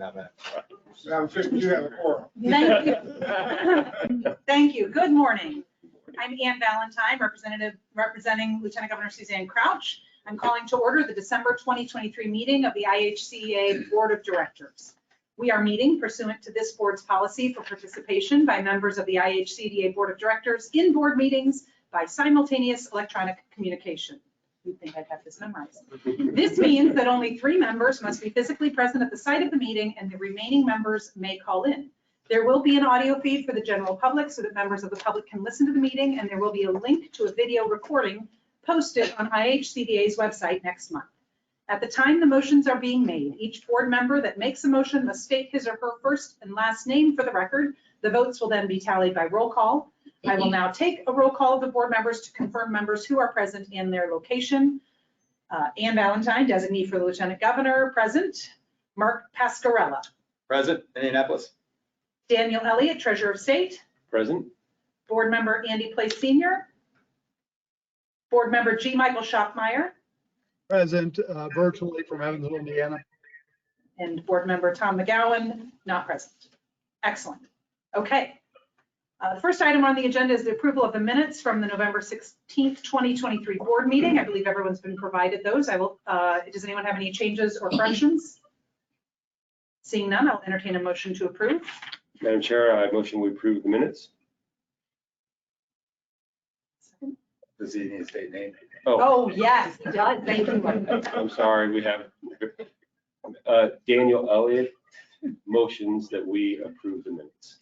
I'm 52 out of 4. Thank you. Thank you. Good morning. I'm Ann Valentine, representing Lieutenant Governor Suzanne Crouch. I'm calling to order the December 2023 meeting of the IHCDA Board of Directors. We are meeting pursuant to this board's policy for participation by members of the IHCDA Board of Directors in board meetings by simultaneous electronic communication. You'd think I'd have this memorized. This means that only 3 members must be physically present at the site of the meeting and the remaining members may call in. There will be an audio feed for the general public so that members of the public can listen to the meeting, and there will be a link to a video recording posted on IHCDA's website next month. At the time the motions are being made, each board member that makes a motion must state his or her first and last name for the record. The votes will then be tallied by roll call. I will now take a roll call of the board members to confirm members who are present in their location. Ann Valentine, designee for the Lieutenant Governor, present. Mark Pascarella. Present, Indianapolis. Daniel Elliott, Treasurer of State. Present. Board member Andy Place Sr. Board member G. Michael Schaffmeyer. Present virtually from Evansville, Indiana. And board member Tom McGowan, not present. Excellent. Okay. The first item on the agenda is the approval of the minutes from the November 16th, 2023 board meeting. I believe everyone's been provided those. Does anyone have any changes or corrections? Seeing none, I'll entertain a motion to approve. Madam Chair, I motion we approve the minutes. Does he need a state name? Oh, yes, it does. Thank you. I'm sorry, we have Daniel Elliott motions that we approve the minutes.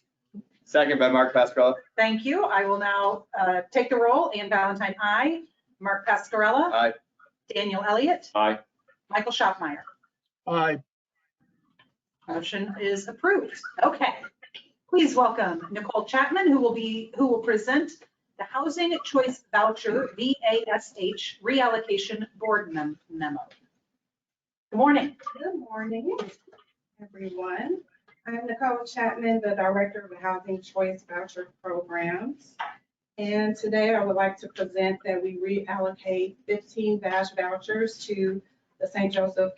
Second by Mark Pascarella. Thank you. I will now take the roll. Ann Valentine, aye. Mark Pascarella. Aye. Daniel Elliott. Aye. Michael Schaffmeyer. Aye. Motion is approved. Okay. Please welcome Nicole Chapman, who will present the Housing Choice Voucher VASH Reallocation Board Memo. Good morning. Good morning, everyone. I'm Nicole Chapman, the Director of the Housing Choice Voucher Programs. And today I would like to present that we reallocate 15 VASH vouchers to the St. Joseph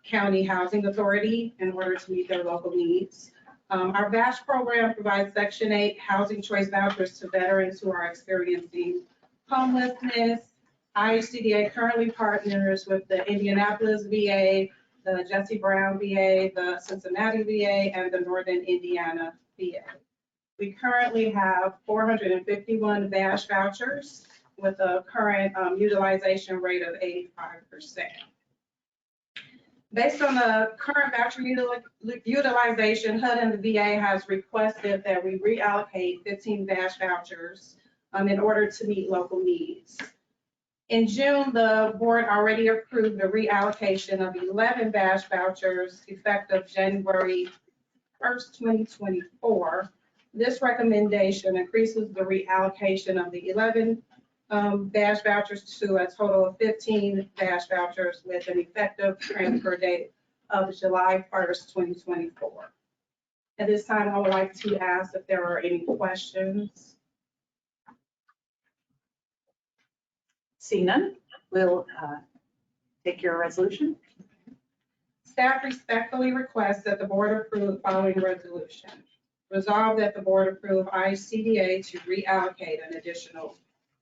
County Housing Authority in order to meet their local needs. Our VASH program provides Section 8 housing choice vouchers to veterans who are experiencing homelessness. IHCDA currently partners with the Indianapolis VA, the Jesse Brown VA, the Cincinnati VA, and the Northern Indiana VA. We currently have 451 VASH vouchers with a current utilization rate of 85%. Based on the current voucher utilization, HUD and the VA has requested that we reallocate 15 VASH vouchers in order to meet local needs. In June, the board already approved the reallocation of 11 VASH vouchers effective January 1st, 2024. This recommendation increases the reallocation of the 11 VASH vouchers to a total of 15 VASH vouchers with an effective transfer date of July 1st, 2024. At this time, I would like to ask if there are any questions. Seeing none, we'll take your resolution. Staff respectfully requests that the board approve the following resolution. Resolve that the board approve IHCDA to reallocate an additional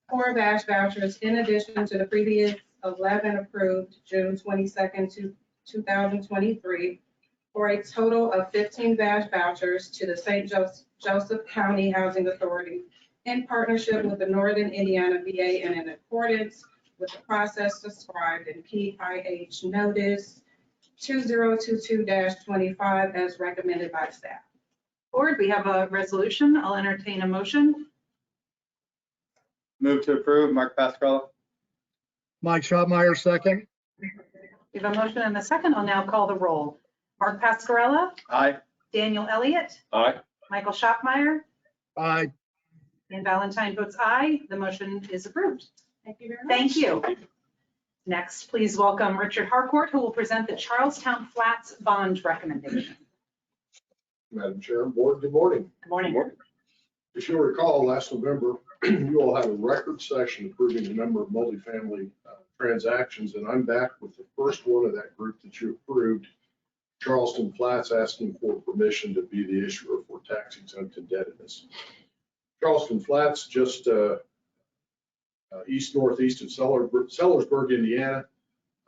4 VASH vouchers in addition to the previous 11 approved June 22nd, 2023 for a total of 15 VASH vouchers to the St. Joseph County Housing Authority in partnership with the Northern Indiana VA and in accordance with the process described in PIH Notice 2022-25 as recommended by staff. Board, we have a resolution. I'll entertain a motion. Move to approve, Mark Pascarella. Mike Schaffmeyer, second. We have a motion and a second. I'll now call the roll. Mark Pascarella. Aye. Daniel Elliott. Aye. Michael Schaffmeyer. Aye. And Valentine votes aye. The motion is approved. Thank you very much. Thank you. Next, please welcome Richard Harcourt, who will present the Charlestown Flats bond recommendation. Madam Chair, Board, good morning. Good morning. As you'll recall, last November, you all had a record session approving a number of multifamily transactions, and I'm back with the first one of that group that you approved Charleston Flats asking for permission to be the issuer for tax exempt indebtedness. Charleston Flats, just east-northeast of Sellersburg, Indiana.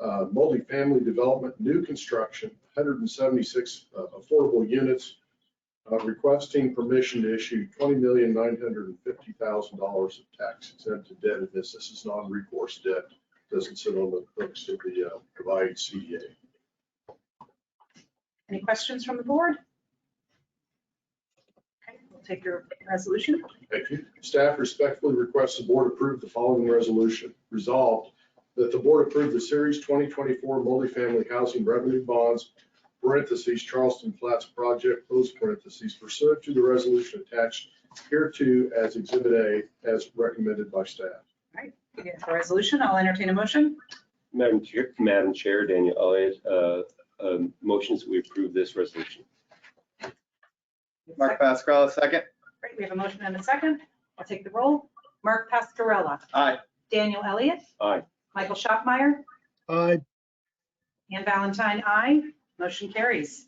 Multifamily development, new construction, 176 affordable units, requesting permission to issue $20,950,000 of tax exempt indebtedness. This is non-recourse debt, doesn't sit on the books of the IHCDA. Any questions from the board? Okay, we'll take your resolution. Thank you. Staff respectfully requests the board approve the following resolution. Resolved that the board approve the Series 2024 multifamily housing revenue bonds, parentheses, Charleston Flats project, close parentheses, pursuant to the resolution attached hereto as Exhibit A, as recommended by staff. All right, we get the resolution. I'll entertain a motion. Madam Chair, Daniel Elliott, motions that we approve this resolution. Mark Pascarella, second. Great, we have a motion and a second. I'll take the roll. Mark Pascarella, Aye. Daniel Elliott, Aye. Michael Schockmeyer, Aye. Ann Valentine, aye. Motion carries.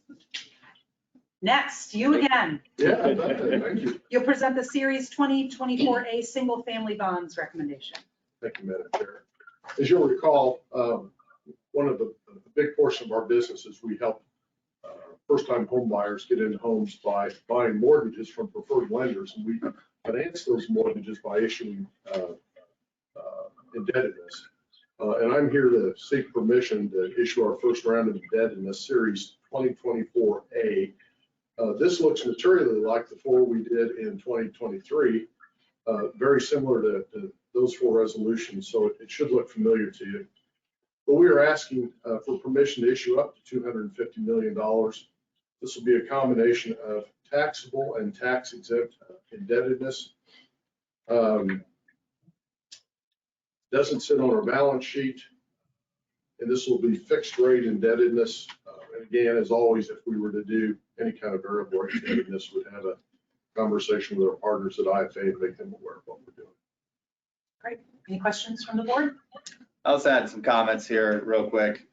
Next, you again. Yeah, thank you. You'll present the Series 2024A Single Family Bonds recommendation. Thank you, Madam Chair. As you'll recall, one of the big portion of our business is we help first-time home buyers get into homes by buying mortgages from preferred lenders, and we finance those mortgages by issuing indebtedness. And I'm here to seek permission to issue our first round of indebtedness, Series 2024A. This looks materially like the four we did in 2023, very similar to those four resolutions, so it should look familiar to you. But we are asking for permission to issue up to $250 million. This will be a combination of taxable and tax exempt indebtedness. Doesn't sit on our balance sheet, and this will be fixed rate indebtedness. And again, as always, if we were to do any kind of variable rate indebtedness, we'd have a conversation with our partners at IFA to make them aware of what we're doing. Great. Any questions from the board? I'll just add some comments here real quick.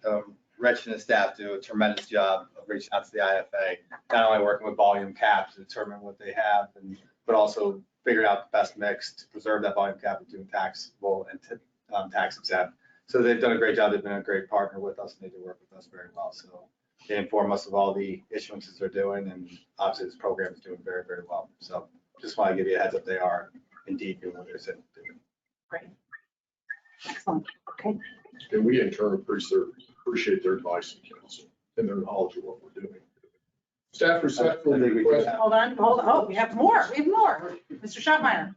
Rich and his staff do a tremendous job of reaching out to the IFA, not only working with volume caps to determine what they have, but also figuring out the best mix to preserve that volume cap between taxable and tax exempt. So they've done a great job. They've been a great partner with us, and they do work with us very well. So they inform us of all the issuances they're doing, and obviously this program is doing very, very well. So just want to give you a heads up. They are indeed doing what they're saying they're doing. Great. Excellent. Okay. And we in turn appreciate their advice and counsel and their knowledge of what we're doing. Staff respectfully request. Hold on. Oh, we have more. We have more. Mr. Schockmeyer.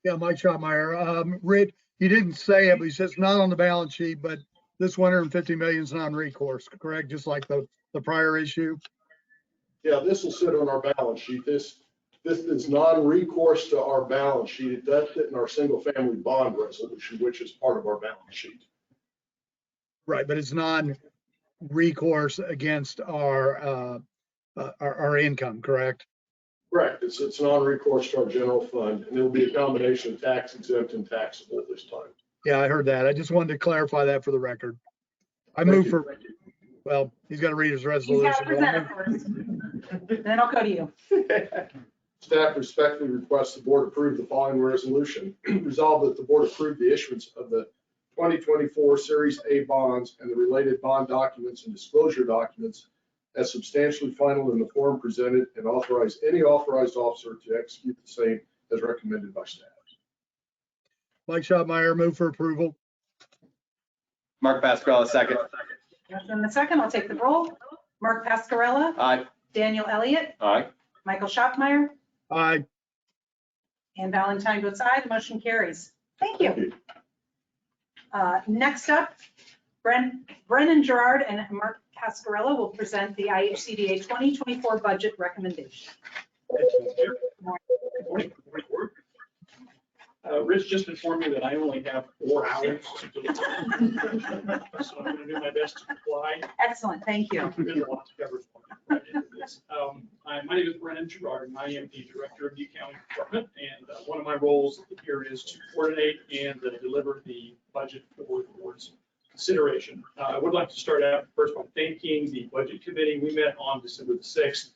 Yeah, Mike Schockmeyer. Rich, he didn't say it, but he says it's not on the balance sheet, but this $150 million is non-recourse, correct? Just like the prior issue? Yeah, this will sit on our balance sheet. This is non-recourse to our balance sheet. It does fit in our single family bond resolution, which is part of our balance sheet. Right, but it's non-recourse against our income, correct? Correct. It's non-recourse to our general fund, and it'll be a combination of tax exempt and taxable this time. Yeah, I heard that. I just wanted to clarify that for the record. I Thank move you. for, well, he's got to read his He's resolution. got to present it first. Then I'll go to you. Staff respectfully requests the board approve the following resolution. Resolved that the board approve the issuance of the 2024 Series A bonds and the related bond documents and disclosure documents as substantially final in the form presented, and authorize any authorized officer to execute the same as recommended by staff. Mike Schockmeyer, move for approval. Mark Pascarella, second. In a second, I'll take the roll. Mark Pascarella, Aye. Daniel Elliott, Aye. Michael Schockmeyer, Aye. and Valentine votes aye. The motion carries. Thank you. Next up, Brennan Gerard and Mark Pascarella will present the IHCDA 2024 budget recommendation. Rich just informed me that I only have 4 hours to do it. So I'm going to do my best to comply. Excellent, thank you. There's a lot to cover. My name is Brennan Gerard, and I am the director of the accounting department. And one of my roles here is to coordinate and deliver the budget for the board's consideration. I would like to start out first by thanking the Budget Committee. We met on December the 6th.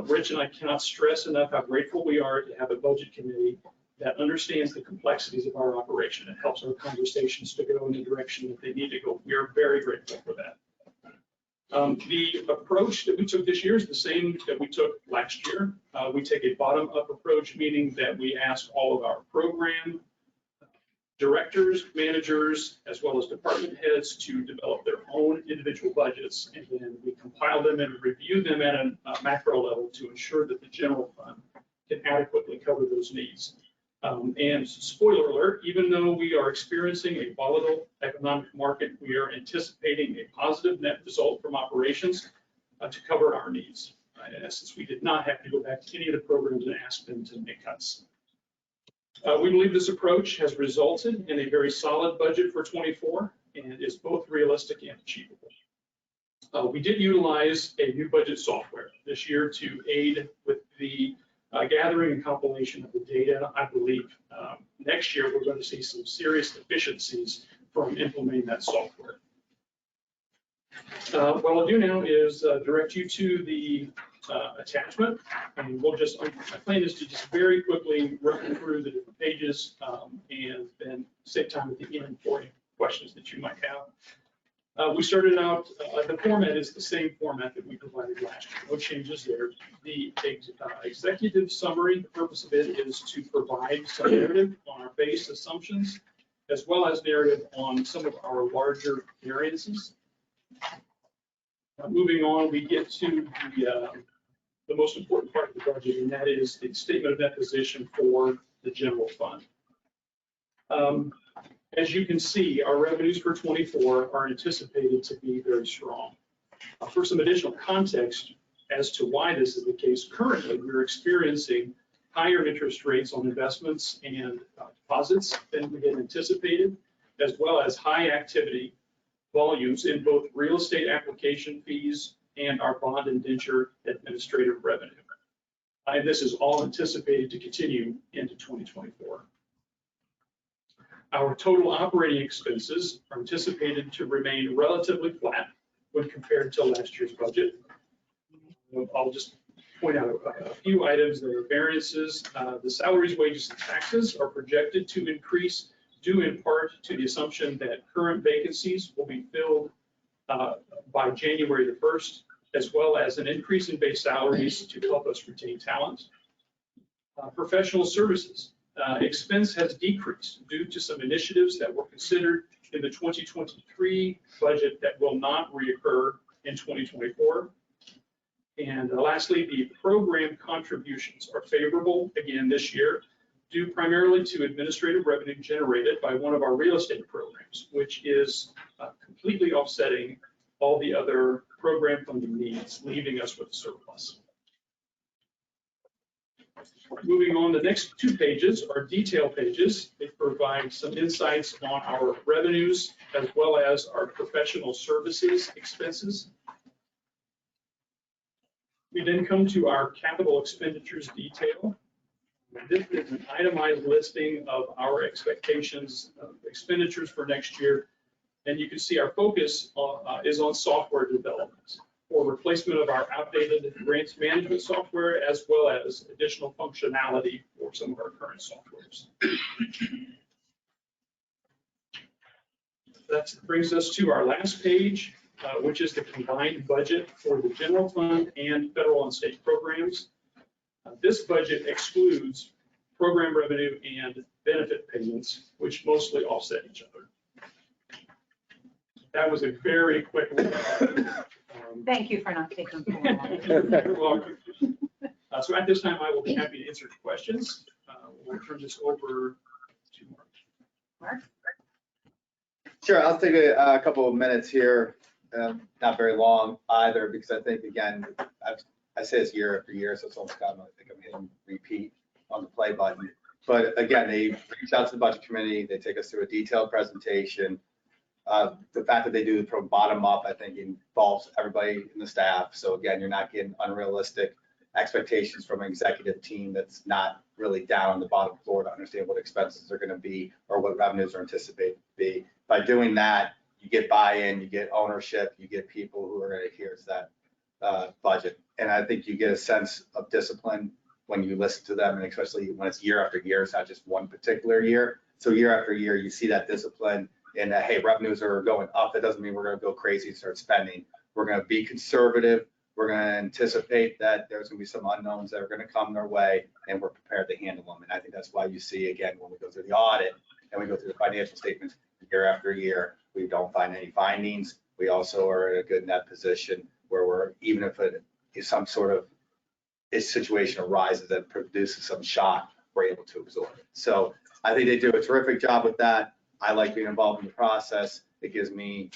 Rich and I cannot stress enough how grateful we are to have a Budget Committee that understands the complexities of our operation and helps our conversations to go in the direction that they need to go. We are very grateful for that. The approach that we took this year is the same that we took last year. We take a bottom-up approach, meaning that we ask all of our program directors, managers, as well as department heads to develop their own individual budgets, and then we compile them and review them at a macro level to ensure that the general fund can adequately cover those needs. And spoiler alert, even though we are experiencing a volatile economic market, we are anticipating a positive net result from operations to cover our needs. In essence, we did not have to go back to any of the programs and ask them to make cuts. We believe this approach has resulted in a very solid budget for 24 and is both realistic and achievable. We did utilize a new budget software this year to aid with the gathering and compilation of the data. I believe next year we're going to see some serious efficiencies from implementing that software. What I'll do now is direct you to the attachment, and we'll just, my plan is to just very quickly run through the different pages and then save time at the end for any questions that you might have. We started out, the format is the same format that we provided last year, no changes there. The executive summary, the purpose of it is to provide some narrative on our base assumptions, as well as narrative on some of our larger variances. Moving on, we get to the most important part of the budget, and that is the statement of net position for the general fund. As you can see, our revenues for 24 are anticipated to be very strong. For some additional context as to why this is the case, currently we're experiencing higher interest rates on investments and deposits than we had anticipated, as well as high activity volumes in both real estate application fees and our bond indenture administrative revenue. And this is all anticipated to continue into 2024. Our total operating expenses are anticipated to remain relatively flat when compared to last year's budget. I'll just point out a few items that are variances. The salaries, wages, and taxes are projected to increase due in part to the assumption that current vacancies will be filled by January the 1st, as well as an increase in base salaries to help us retain talent. Professional services expense has decreased due to some initiatives that were considered in the 2023 budget that will not reoccur in 2024. And lastly, the program contributions are favorable again this year, due primarily to administrative revenue generated by one of our real estate programs, which is completely offsetting all the other program funding needs, leaving us with a surplus. Moving on, the next two pages are detail pages. They provide some insights on our revenues as well as our professional services expenses. We then come to our capital expenditures detail. This is an itemized listing of our expectations of expenditures for next year. And you can see our focus is on software development for replacement of our outdated grants management software, as well as additional functionality for some of our current softwares. That brings us to our last page, which is the combined budget for the general fund and federal and state programs. This budget excludes program revenue and benefit payments, which mostly offset each other. That was a very quick look. Thank you for not taking too long. You're welcome. So at this time, I will be happy to answer questions. We'll turn this over to Mark. Mark? Sure, I'll take a couple of minutes here, not very long either, because I think, again, I say this year after year, so it's almost kind of, I think I'm hitting repeat on the play button. But again, they reach out to the budget committee, they take us through a detailed presentation. The fact that they do it from bottom up, I think involves everybody in the staff. So again, you're not getting unrealistic expectations from an executive team that's not really down on the bottom floor to understand what expenses are going to be or what revenues are anticipated to be. By doing that, you get buy-in, you get ownership, you get people who are going to adhere to that budget. And I think you get a sense of discipline when you listen to them, and especially when it's year after year, it's not just one particular year. So year after year, you see that discipline and that, hey, revenues are going up. That doesn't mean we're going to go crazy and start spending. We're going to be conservative. We're going to anticipate that there's going to be some unknowns that are going to come their way, and we're prepared to handle them. And I think that's why you see, again, when we go through the audit and we go through the financial statements year after year, we don't find any findings. We also are in a good net position where we're, even if it is some sort of a situation arises that produces some shock, we're able to absorb it. So I think they do a terrific job with that. I like being involved in the process. It gives me,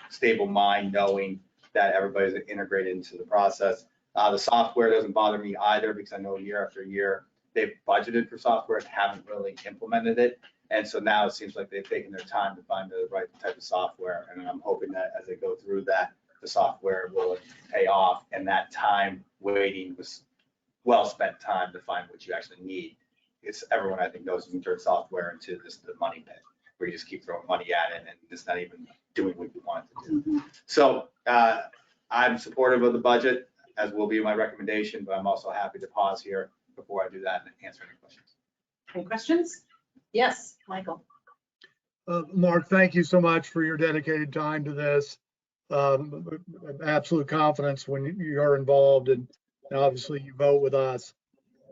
stable mind knowing that everybody's integrated into the process. The software doesn't bother me either, because I know year after year they've budgeted for software and haven't really implemented it. And so now it seems like they've taken their time to find the right type of software. And I'm hoping that as they go through that, the software will pay off, and that time waiting was well spent time to find what you actually need. It's everyone, I think, knows you can turn software into the money pit, where you just keep throwing money at it and it's not even doing what you want it to do. So I'm supportive of the budget, as will be my recommendation, but I'm also happy to pause here before I do that and answer any questions. Any questions? Yes, Michael. Mark, thank you so much for your dedicated time to this. Absolute confidence when you are involved, and obviously you vote with us.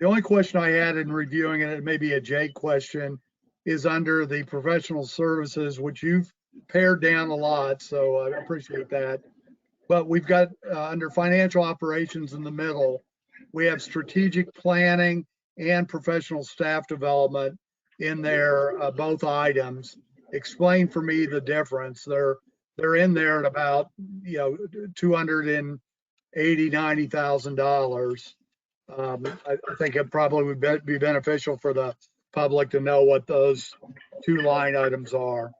The only question I had in reviewing it, it may be a Jake question, is under the professional services, which you've pared down a lot, so I appreciate that. But we've got under financial operations in the middle, we have strategic planning and professional staff development in there, both items. Explain for me the difference. They're in there at about, $280,000, $90,000. I think it probably would be beneficial for the public to know what those two line items are.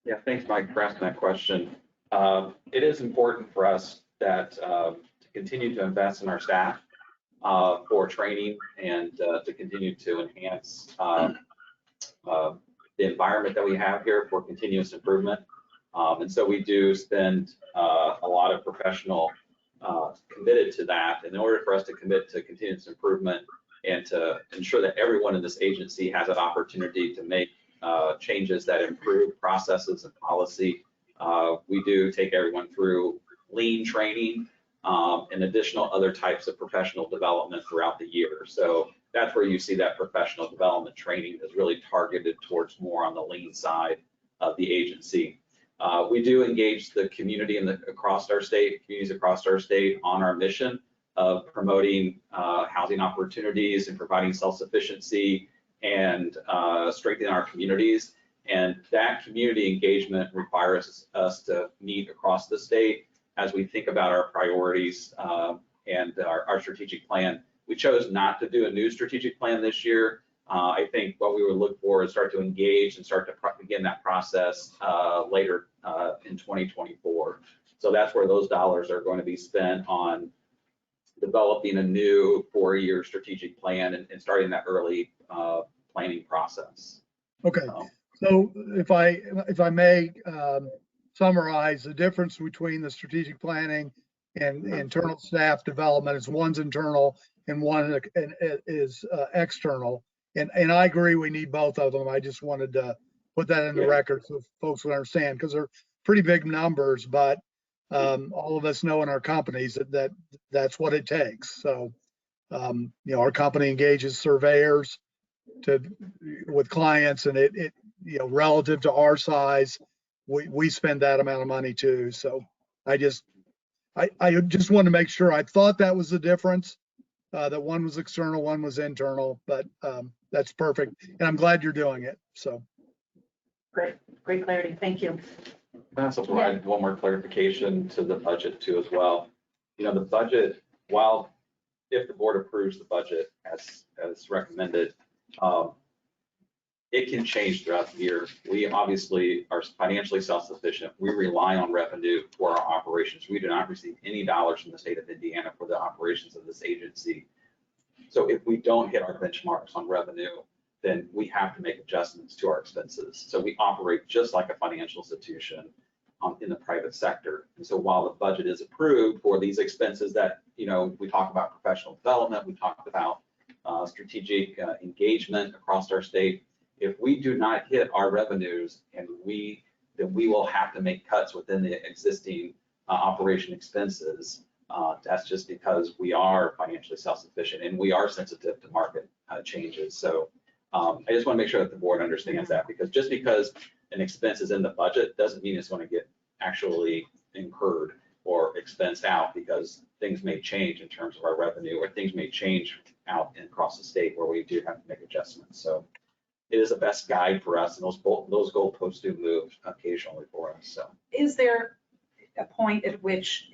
Yeah, thanks, Mike, for asking that question. It is important for us that to continue to invest in our staff for training and to continue to enhance the environment that we have here for continuous improvement. And so we do spend a lot of professional committed to that. In order for us to commit to continuous improvement and to ensure that everyone in this agency has an opportunity to make changes that improve processes and policy, we do take everyone through lean training and additional other types of professional development throughout the year. So that's where you see that professional development training is really targeted towards more on the lean side of the agency. We do engage the community across our state, communities across our state on our mission of promoting housing opportunities and providing self-sufficiency and strengthening our communities. And that community engagement requires us to meet across the state as we think about our priorities and our strategic plan. We chose not to do a new strategic plan this year. I think what we would look for is start to engage and start to begin that process later in 2024. So that's where those dollars are going to be spent on developing a new 4-year strategic plan and starting that early planning process. Okay, so if I may summarize the difference between the strategic planning and internal staff development is one's internal and one is external. And I agree we need both of them. I just wanted to put that in the record so folks would understand, because they're pretty big numbers, but all of us know in our companies that's what it takes. So, our company engages surveyors with clients, and it relative to our size, we spend that amount of money too. So I just wanted to make sure. I thought that was the difference, that one was external, one was internal, but that's perfect. And I'm glad you're doing it. So. Great clarity. Thank you. I also provide one more clarification to the budget too as well. The budget, while if the board approves the budget as recommended, it can change throughout the year. We obviously are financially self-sufficient. We rely on revenue for our operations. We do not receive any dollars from the state of Indiana for the operations of this agency. So if we don't hit our benchmarks on revenue, then we have to make adjustments to our expenses. So we operate just like a financial institution in the private sector. And so while the budget is approved for these expenses that, we talk about professional development, we talked about strategic engagement across our state. If we do not hit our revenues, then we will have to make cuts within the existing operation expenses. That's just because we are financially self-sufficient and we are sensitive to market changes. So I just want to make sure that the board understands that, because just because an expense is in the budget doesn't mean it's going to get actually incurred or expensed out, because things may change in terms of our revenue, or things may change out across the state where we do have to make adjustments. So it is a best guide for us, and those goalposts do move occasionally for us. So Is there a point at which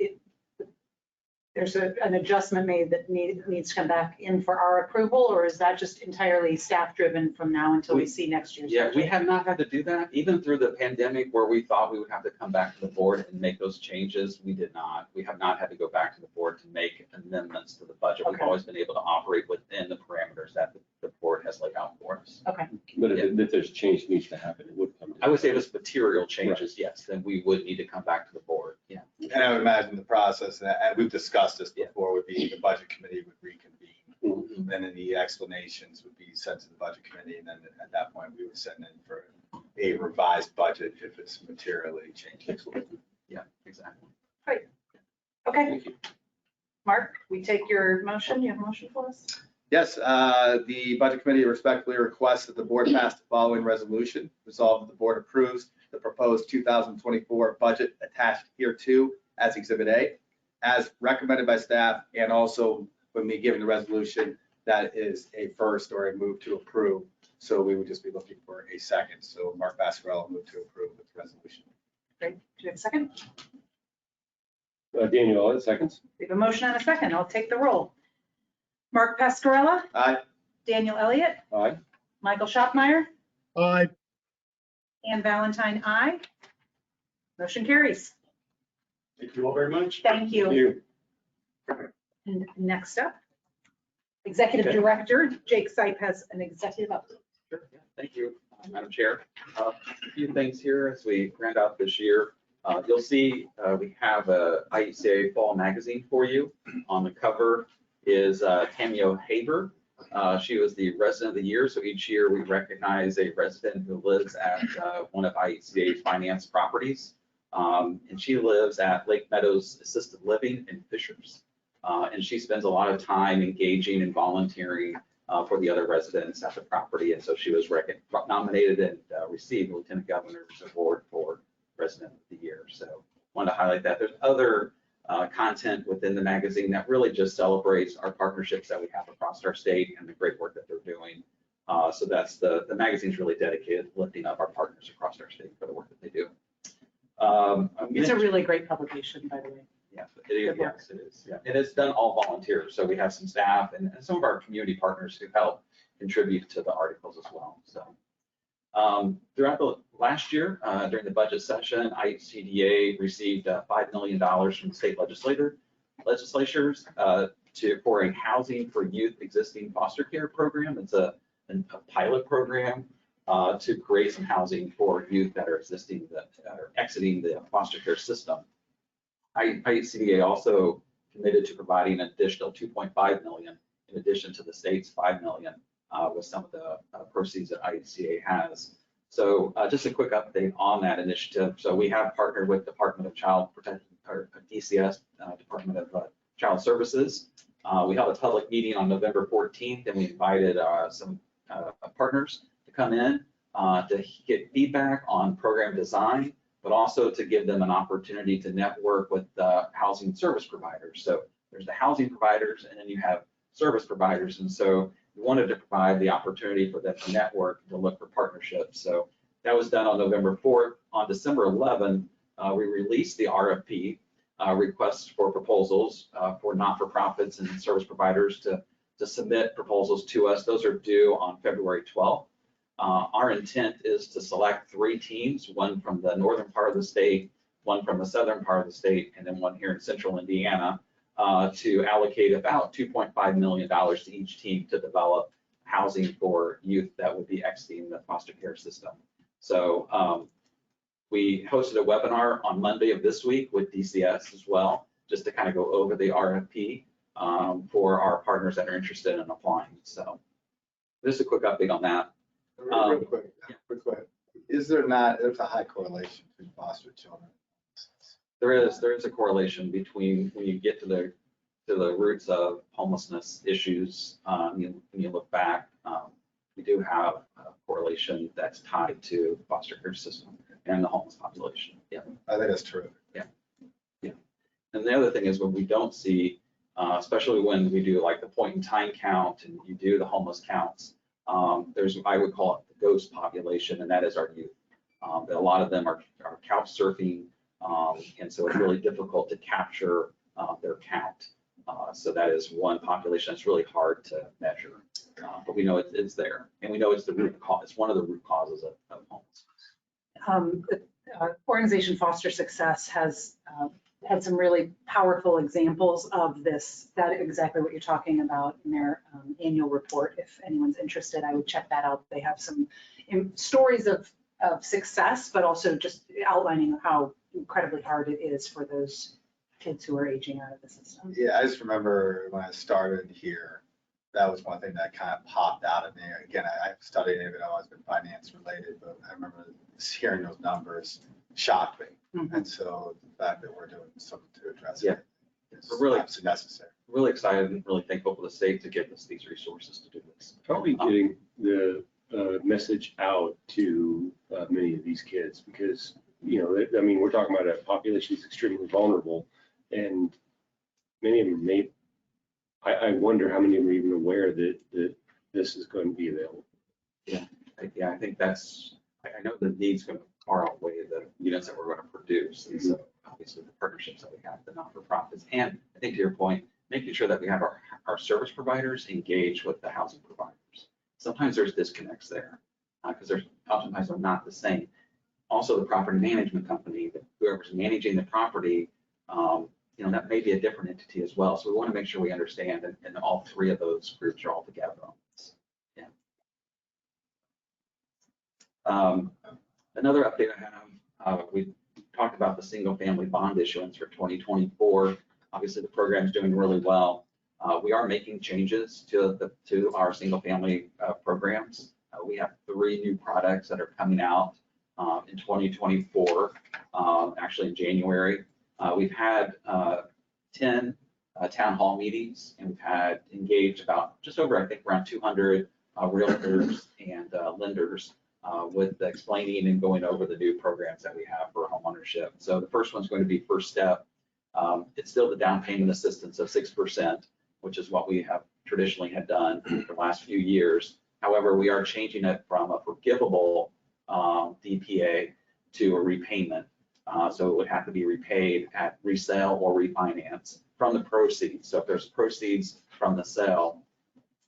there's an adjustment made that needs to come back in for our approval, or is that just entirely staff driven from now until we see next year's yeah, budget? we have not had to do that. Even through the pandemic, where we thought we would have to come back to the board and make those changes, we did not. We have not had to go back to the board to make amendments to the budget. We've Okay. always been able to operate within the parameters that the board has laid out for us. Okay. But if there's change needs to happen, it would come. I would say if it's material changes, yes, then we would need to come back to the board. Yeah. And I would imagine the process, and we've discussed this before, would be the budget committee would reconvene. Mhm. Then the explanations would be sent to the budget committee, and then at that point, we would send in for a revised budget if it's materially changing. Yeah, exactly. Okay, Thank you. Mark, we take your motion. You have a motion for us? Yes, the budget committee respectfully requests that the board pass the following resolution. Resolved that the board approves the proposed 2024 budget attached hereto as Exhibit A, as recommended by staff, and also when we give the resolution, that is a first or a move to approve. So we would just be looking for a second. So Mark Bascarella moved to approve with the resolution. Great. Do you have a second? Daniel, Elliott, seconds. We have a motion and a second. I'll take the roll. Mark Pascarella, Aye. Daniel Elliott, Aye. Michael Schoppmeyer, Aye. Ann Valentine, aye. Motion carries. Thank you all very much. Thank you. You. And next up, Executive Okay. Director Jake Sipe has an executive update. Sure. Yeah, thank you, Madam Chair. A few things here as we round out this year. You'll see we have a IHCDA fall magazine for you. On the cover is Tamio Haber. She was the resident of the year. So each year we recognize a resident who lives at one of IHCDA's finance properties. And she lives at Lake Meadows Assisted Living in Fishers. And she spends a lot of time engaging and volunteering for the other residents at the property. And so she was nominated and received the Lieutenant Governor's Award for Resident of the Year. So wanted to highlight that. There's other content within the magazine that really just celebrates our partnerships that we have across our state and the great work that they're doing. So that's the magazine's really dedicated to lifting up our partners across our state for the work that they do. It's a really great publication, by the way. Yeah, it is. Yes, it is. Yeah, and it's done all volunteers. So we have some staff and some of our community partners who help contribute to the articles as well. So throughout the last year, during the budget session, IHCDA received $5 million from the state legislatures for a housing for youth existing foster care program. It's a pilot program to create some housing for youth that are exiting the foster care system. IHCDA also committed to providing an additional $2.5 million in addition to the state's $5 million with some of the proceeds that IHCDA has. So just a quick update on that initiative. So we have partnered with Department of Child Protection, or DCS, Department of Child Services. We held a public meeting on November 14th, and we invited some partners to come in to get feedback on program design, but also to give them an opportunity to network with housing service providers. So there's the housing providers, and then you have service providers. And so we wanted to provide the opportunity for them to network, to look for partnerships. So that was done on November 4th. On December 11th, we released the RFP, requests for proposals for not-for-profits and service providers to submit proposals to us. Those are due on February 12th. Our intent is to select 3 teams, one from the northern part of the state, one from the southern part of the state, and then one here in central Indiana, to allocate about $2.5 million to each team to develop housing for youth that would be exiting the foster care system. So we hosted a webinar on Monday of this week with DCS as well, just to kind of go over the RFP for our partners that are interested in applying. So just a quick update on that. Real quick, there's a high correlation between foster children. There is a correlation between when you get to the roots of homelessness issues. When you look back, we do have a correlation that's tied to the foster care system and the homeless population. Yeah, I think that's true. yeah. And the other thing is when we don't see, especially when we do like the point in time count and you do the homeless counts, there's, I would call it the ghost population, and that is our youth. A lot of them are couch surfing, and so it's really difficult to capture their count. So that is one population that's really hard to measure, but we know it's there, and we know it's the root cause. It's one of the root causes of homelessness. The organization Foster Success has had some really powerful examples of this, that exactly what you're talking about in their annual report. If anyone's interested, I would check that out. They have some stories of success, but also just outlining how incredibly hard it is for those kids who are aging out of the system. Yeah, I just remember when I started here, that was one thing that kind of popped out at me. Again, I've studied it, but I've always been finance related, but I remember hearing those numbers shocked me. Mhm. And so the fact that we're doing something to address Yeah. it is We're really- absolutely necessary. Really excited and really thankful for the state to give us these resources to do this. How are we getting the message out to many of these kids? Because, I mean, we're talking about a population that's extremely vulnerable, and many of them I wonder how many of them are even aware that this is going to be available. Yeah, I think I know the need's going to far outweigh the units that we're going to produce. And so obviously the partnerships that we have, the not-for-profits, and I think to your point, making sure that we have our service providers engage with the housing providers. Sometimes there's disconnects there because there's oftentimes they're not the same. Also, the property management company, whoever's managing the property, that may be a different entity as well. So we want to make sure we understand, and all three of those groups are all together on this. Yeah. Another update I have, we talked about the single family bond issuance for 2024. Obviously, the program is doing really well. We are making changes to our single family programs. We have 3 new products that are coming out in 2024, actually in January. We've had 10 town hall meetings, and we've had engaged just over, I think, around 200 realtors and lenders with explaining and going over the new programs that we have for homeownership. So the first one's going to be First Step. It's still the down payment assistance of 6%, which is what we have traditionally had done for the last few years. However, we are changing it from a forgivable DPA to a repayment. So it would have to be repaid at resale or refinance from the proceeds. So if there's proceeds from the sale,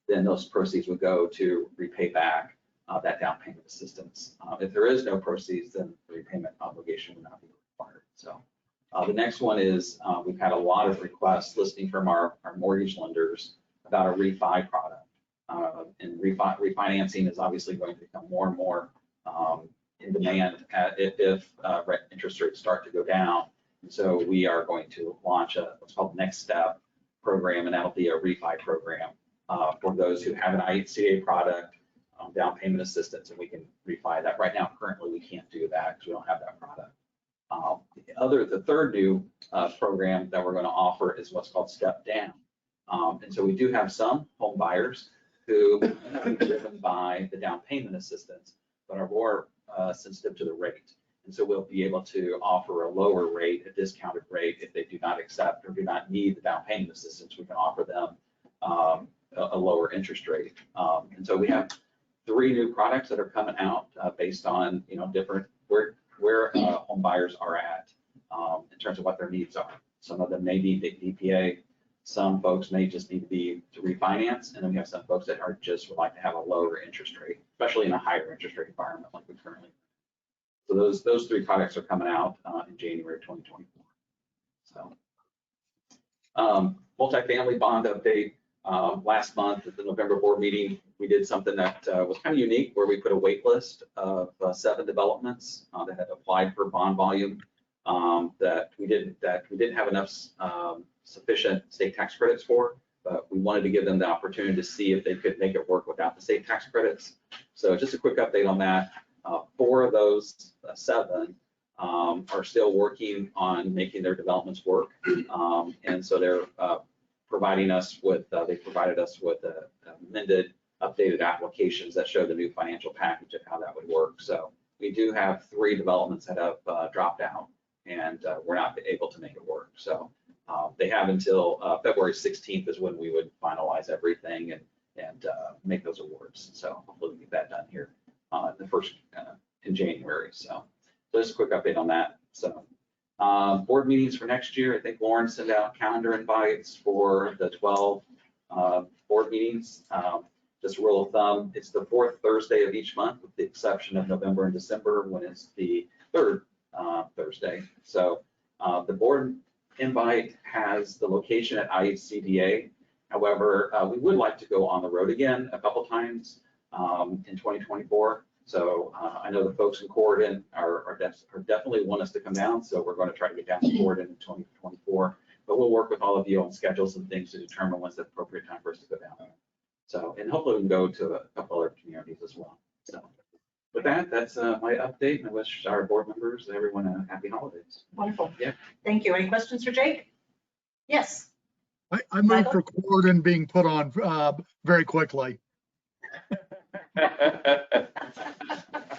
then those proceeds would go to repay back that down payment assistance. If there is no proceeds, then the repayment obligation would not be required. So the next one is we've had a lot of requests listening from our mortgage lenders about a refi product. And refinancing is obviously going to become more and more in demand if interest rates start to go down. And so we are going to launch what's called Next Step program, and that'll be a refi program for those who have an IHCDA product, down payment assistance, and we can refi that. Right now, currently, we can't do that because we don't have that product. The third new program that we're going to offer is what's called Step Down. And so we do have some home buyers who are driven by the down payment assistance, but are more sensitive to the rate. And so we'll be able to offer a lower rate, a discounted rate, if they do not accept or do not need the down payment assistance. We can offer them a lower interest rate. And so we have 3 new products that are coming out based on different where home buyers are at in terms of what their needs are. Some of them may need DPA. Some folks may just need to refinance, and then we have some folks that would like to have a lower interest rate, especially in a higher interest rate environment like we currently. So those 3 products are coming out in January 2024. So multifamily bond update. Last month at the November board meeting, we did something that was kind of unique where we put a wait list of 7 developments that had applied for bond volume that we didn't have enough sufficient state tax credits for, but we wanted to give them the opportunity to see if they could make it work without the state tax credits. So just a quick update on that. 4 of those 7 are still working on making their developments work. And so they're provided us with amended, updated applications that show the new financial package of how that would work. So we do have 3 developments that have dropped out, and we're not able to make it work. So they have until February 16th is when we would finalize everything and make those awards. So hopefully we get that done here the first in January. So just a quick update on that. So board meetings for next year, I think Lauren sent out calendar invites for the 12 board meetings. Just a rule of thumb, it's the 4th Thursday of each month, with the exception of November and December when it's the 3rd Thursday. So the board invite has the location at IHCDA. However, we would like to go on the road again a couple times in 2024. So I know the folks in Corridon are definitely want us to come down. So we're going to try to get down to Corridon in 2024. But we'll work with all of you on schedules and things to determine when's the appropriate time for us to go down. So, and hopefully we can go to a couple other communities as well. So with that, that's my update. And I wish our board members and everyone a happy holidays. Wonderful. Yeah. Thank you. Any questions for Jake? Yes. I move for Corridon being put on very quickly.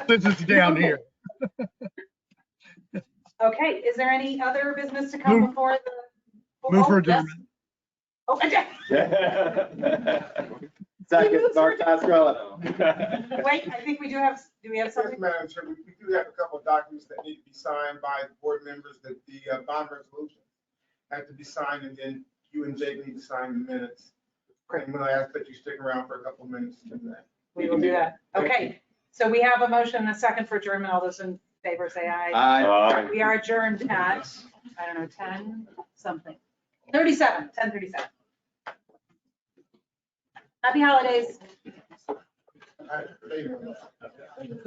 Since it's down here. Okay, is there any other business to come before the? Move for yes. adjournment. Oh, Second, Mark Pasquale. wait, I think we do have we have Yes, something? Madam Chair, we do have a couple of documents that need to be signed by the board members, that the bond resolution have to be signed, and then you and Jake need to sign the minutes. And we'll ask that you stick around for a couple of minutes to do that. We will do that. Okay, so we have a motion and a second for adjournment. All those in favor say aye. Aye. We are adjourned at, I don't know, 10 something. 10:37. Happy holidays. All right, thank you.